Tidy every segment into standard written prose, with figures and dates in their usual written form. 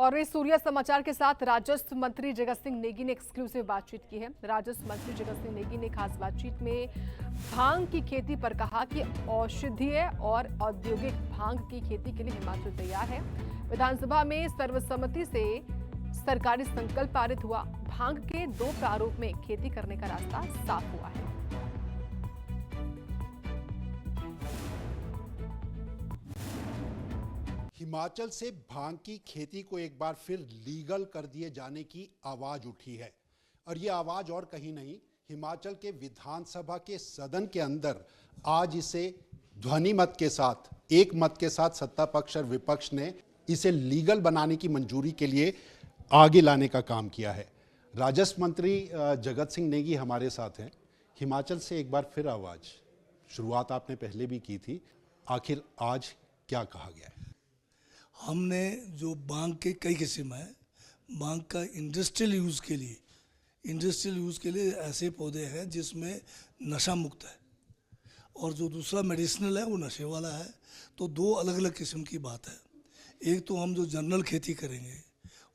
और इस सूर्या समाचार के साथ राजस्व मंत्री जगत सिंह नेगी ने एक्सक्लूसिव बातचीत की है। राजस्व मंत्री जगत सिंह नेगी ने खास बातचीत में भांग की खेती पर कहा कि औषधीय और औद्योगिक भांग की खेती के लिए हिमाचल तैयार है। विधानसभा में सर्वसम्मति से सरकारी संकल्प पारित हुआ। भांग के 2 प्रारूप में खेती करने का रास्ता साफ हुआ है। हिमाचल से भांग की खेती को एक बार फिर लीगल कर दिए जाने की आवाज उठी है और ये आवाज और कहीं नहीं, हिमाचल के विधानसभा के सदन के अंदर आज इसे ध्वनि मत के साथ, एक मत के साथ सत्ता पक्ष और विपक्ष ने इसे लीगल बनाने की मंजूरी के लिए आगे लाने का काम किया है। राजस्व मंत्री जगत सिंह नेगी हमारे साथ हैं। हिमाचल से एक बार फिर आवाज, शुरुआत आपने पहले भी की थी, आखिर आज क्या कहा गया है? हमने जो भांग के कई किस्म है, भांग का इंडस्ट्रियल यूज़ के लिए ऐसे पौधे हैं जिसमें नशा मुक्त है और जो दूसरा मेडिसिनल है वो नशे वाला है। तो 2 अलग अलग किस्म की बात है। एक तो हम जो जनरल खेती करेंगे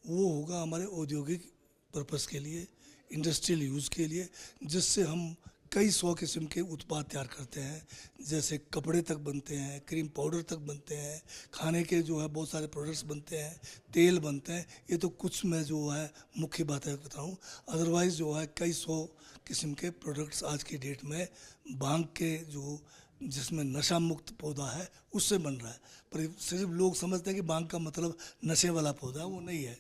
वो होगा हमारे औद्योगिक पर्पस के लिए, इंडस्ट्रियल यूज़ के लिए, जिससे हम कई 100 किस्म के उत्पाद तैयार करते हैं। जैसे कपड़े तक बनते हैं, क्रीम पाउडर तक बनते हैं, खाने के जो है बहुत सारे प्रोडक्ट्स बनते हैं, तेल बनते हैं। ये तो कुछ मैं जो है मुख्य बातें बताऊं। अदरवाइज़ जो है कई 100 किस्म के प्रोडक्ट्स आज की डेट में भांग के जो जिसमें नशा मुक्त पौधा है उससे बन रहा है। पर सिर्फ लोग समझते हैं कि भांग का मतलब नशे वाला पौधा, वो नहीं है।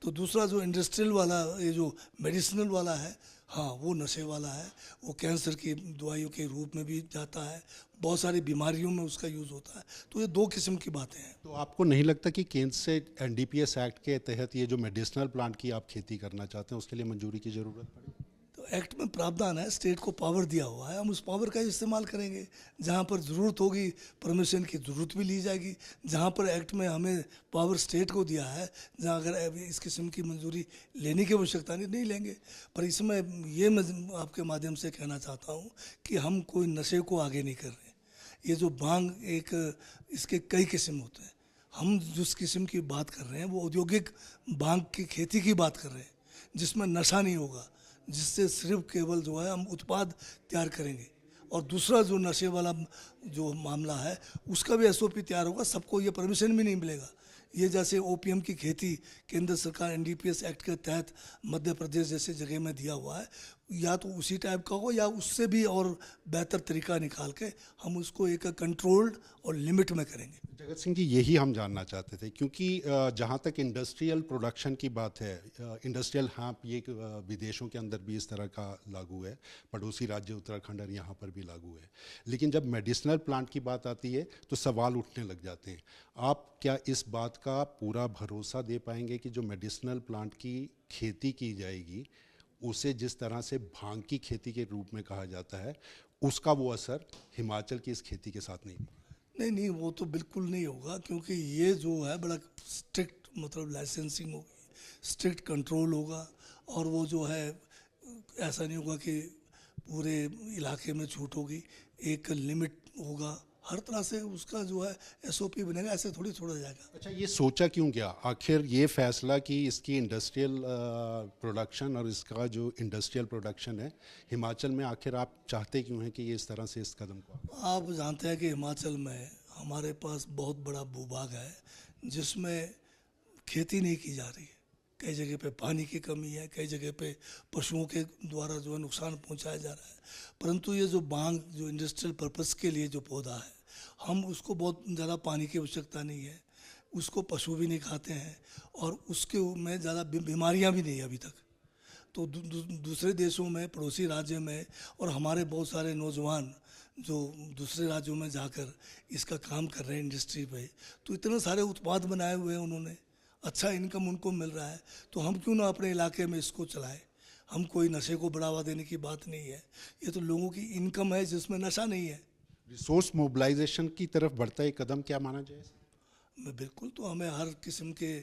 तो दूसरा जो इंडस्ट्रियल वाला, ये जो मेडिसिनल वाला है, हाँ वो नशे वाला है। वो कैंसर की दवाइयों के रूप में भी जाता है, बहुत सारी बीमारियों में उसका यूज़ होता है। तो ये 2 किस्म की बातें हैं। तो आपको नहीं लगता कि केंद्र से एनडीपीएस एक्ट के तहत ये जो मेडिसिनल प्लांट की आप खेती करना चाहते हैं उसके लिए मंजूरी की जरूरत पड़ेगी? तो एक्ट में प्रावधान है, स्टेट को पावर दिया हुआ है, हम उस पावर का इस्तेमाल करेंगे। जहाँ पर ज़रूरत होगी परमिशन की ज़रूरत भी ली जाएगी। जहाँ पर एक्ट में हमें पावर स्टेट को दिया है, जहाँ अगर इस किस्म की मंजूरी लेने की आवश्यकता नहीं लेंगे। पर इसमें ये मैं आपके माध्यम से कहना चाहता हूँ कि हम कोई नशे को आगे नहीं कर रहे। ये जो भांग इसके कई किस्म होते हैं। हम जिस किस्म की बात कर रहे हैं वो औद्योगिक भांग की खेती की बात कर रहे हैं, जिसमें नशा नहीं होगा, जिससे सिर्फ केवल जो है हम उत्पाद तैयार करेंगे। और दूसरा जो नशे वाला जो मामला है उसका भी एसओपी तैयार होगा, सबको ये परमिशन भी नहीं मिलेगा। ये जैसे ओपीएम की खेती केंद्र सरकार एनडीपीएस एक्ट के तहत मध्य प्रदेश जैसे जगह में दिया हुआ है, या तो उसी टाइप का हो या उससे भी और बेहतर तरीका निकाल के हम उसको एक कंट्रोल्ड और लिमिट में करेंगे। जगत सिंह जी, यही हम जानना चाहते थे, क्योंकि जहाँ तक इंडस्ट्रियल प्रोडक्शन की बात है, इंडस्ट्रियल हैम्प ये विदेशों के अंदर भी इस तरह का लागू है, पड़ोसी राज्य उत्तराखंड और यहाँ पर भी लागू है। लेकिन जब मेडिसिनल प्लांट की बात आती है तो सवाल उठने लग जाते हैं। आप क्या इस बात का पूरा भरोसा दे पाएंगे कि जो मेडिसिनल प्लांट की खेती की जाएगी उसे जिस तरह से भांग की खेती के रूप में कहा जाता है उसका वो असर हिमाचल की इस खेती के साथ नहीं, वो तो बिल्कुल नहीं होगा, क्योंकि ये जो है बड़ा स्ट्रिक्ट मतलब लाइसेंसिंग होगी, स्ट्रिक्ट कंट्रोल होगा। और वो जो है ऐसा नहीं होगा कि पूरे इलाके में छूट होगी, एक लिमिट होगा। हर तरह से उसका जो है एसओपी बनेगा, ऐसे थोड़ी छोड़ा जाएगा। अच्छा, ये सोचा क्यों गया आखिर ये फैसला कि इसकी इंडस्ट्रियल प्रोडक्शन और इसका जो इंडस्ट्रियल प्रोडक्शन है हिमाचल में, आखिर आप चाहते क्यों हैं कि ये इस तरह से इस कदम को? आप जानते हैं कि हिमाचल में हमारे पास बहुत बड़ा भूभाग है जिसमें खेती नहीं की जा रही है। कई जगह पे पानी की कमी है, कई जगह पे पशुओं के द्वारा जो है नुकसान पहुंचाया जा रहा है। परंतु ये जो भांग जो इंडस्ट्रियल पर्पस के लिए जो पौधा है, हम उसको बहुत ज़्यादा पानी की आवश्यकता नहीं है, उसको पशु भी नहीं खाते हैं और उसके में ज़्यादा बीमारियां भी नहीं है अभी तक। तो दूसरे देशों में, पड़ोसी राज्य में, और हमारे बहुत सारे नौजवान जो दूसरे राज्यों में जाकर इसका काम कर रहे हैं इंडस्ट्री पे, तो इतने सारे उत्पाद बनाए हुए हैं उन्होंने, अच्छा इनकम उनको मिल रहा है। तो हम क्यों ना अपने इलाके में इसको चलाएं? हम कोई नशे को बढ़ावा देने की बात नहीं है, ये तो लोगों की इनकम है जिसमें नशा नहीं है। रिसोर्स मोबिलाइजेशन की तरफ बढ़ता है कदम क्या माना जाए? मैं बिल्कुल, तो हमें हर किस्म के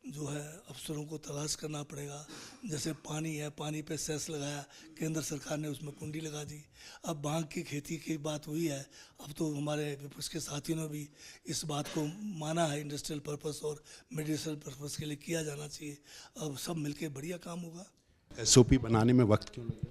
जो है अफसरों को तलाश करना पड़ेगा। जैसे पानी है, पानी पे सेस लगाया केंद्र सरकार ने, उसमें कुंडी लगा दी। अब भांग की खेती की बात हुई है, अब तो हमारे विपक्ष के साथियों ने भी इस बात को माना है, इंडस्ट्रियल पर्पस और मेडिसिनल पर्पस के लिए किया जाना चाहिए। अब सब मिलके बढ़िया काम होगा। एसओपी बनाने में वक्त क्यों लगा?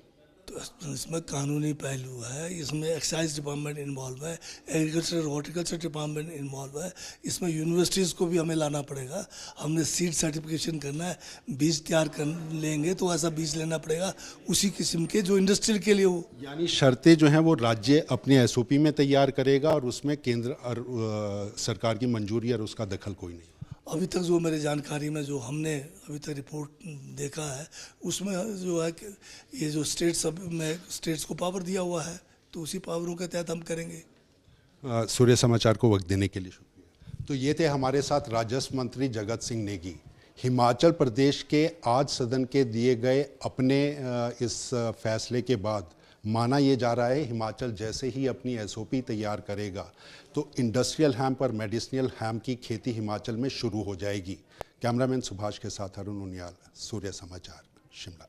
तो इसमें कानूनी पहलू है, इसमें एक्साइज डिपार्टमेंट इन्वॉल्व है, एग्रीकल्चर हॉर्टिकल्चर डिपार्टमेंट इन्वॉल्व है, इसमें यूनिवर्सिटीज़ को भी हमें लाना पड़ेगा। हमने सीड सर्टिफिकेशन करना है, बीज तैयार कर लेंगे तो ऐसा बीज लेना पड़ेगा उसी किस्म के जो इंडस्ट्रियल के लिए हो। यानी शर्तें जो हैं वो राज्य अपने एसओपी में तैयार करेगा और उसमें केंद्र और सरकार की मंजूरी और उसका दखल कोई नहीं। अभी तक जो मेरे जानकारी में जो हमने अभी तक रिपोर्ट देखा है, उसमें जो है कि ये जो स्टेट्स को पावर दिया हुआ है, तो उसी पावरों के तहत हम करेंगे। सूर्य समाचार को वक्त देने के लिए शुक्रिया। तो ये थे हमारे साथ राजस्व मंत्री जगत सिंह नेगी। हिमाचल प्रदेश के आज सदन के दिए गए अपने इस फैसले के बाद माना ये जा रहा है हिमाचल जैसे ही अपनी एसओपी तैयार करेगा तो इंडस्ट्रियल हैम्प और मेडिसिनल हैम्प की खेती हिमाचल में शुरू हो जाएगी। कैमरामैन सुभाष के साथ अरुण उनियाल, सूर्य समाचार, शिमला।